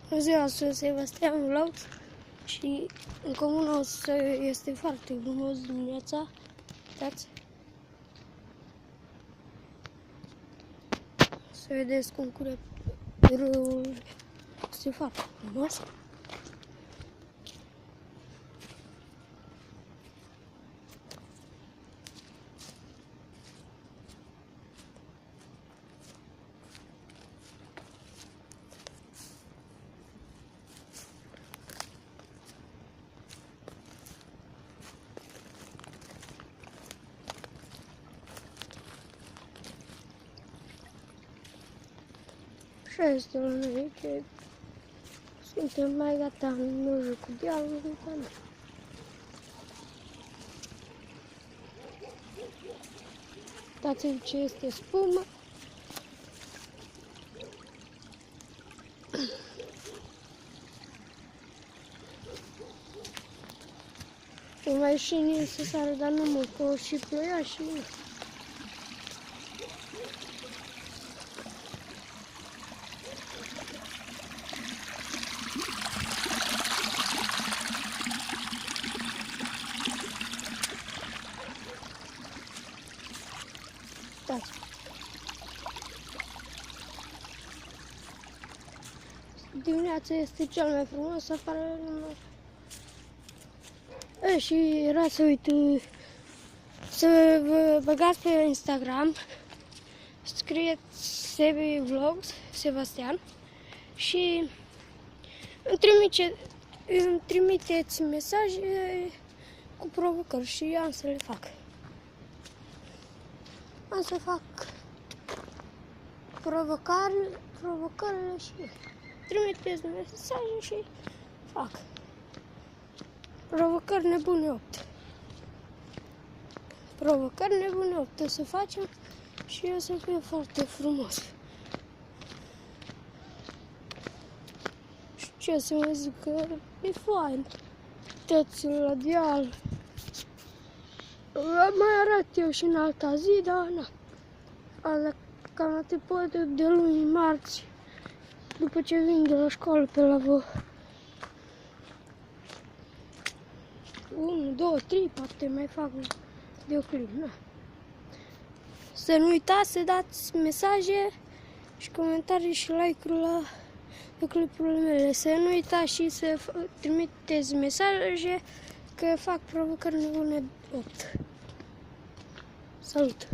Bună ziua, sunt Sebastian Vlogs și în comuna este foarte frumos dimineața. Uitați. Să vedeți cum curge râul. Este foarte frumos. Așa este la noi, că suntem mai gata în mijlocul dealului. Uitați-vă ce este spumă. E mai și să sară, dar nu mă, că și ploia și nu. Uitați. Dimineața este cel mai frumos, afară numai. Și era să să vă băgați pe Instagram, scrieți Sebi Vlogs, Sebastian, și îmi trimiteți mesaje cu provocări și am să le fac. Am să fac provocările și trimiteți mesaje și fac. Provocări nebune 8. Provocări nebune 8 o să facem și o să fie foarte frumos. Și ce să mă zic, că e fain. Uitați la deal. Mai arăt eu și în alta zi, dar na. Ala cam atât pot de luni, marți, după ce vin de la școală pe la vă. 1, 2, 3, poate mai fac videoclip, na. Să nu uitați să dați mesaje și comentarii și like-uri la videoclipurile mele. Să nu uitați și să trimiteți mesaje că fac provocări nebune 8. Salut!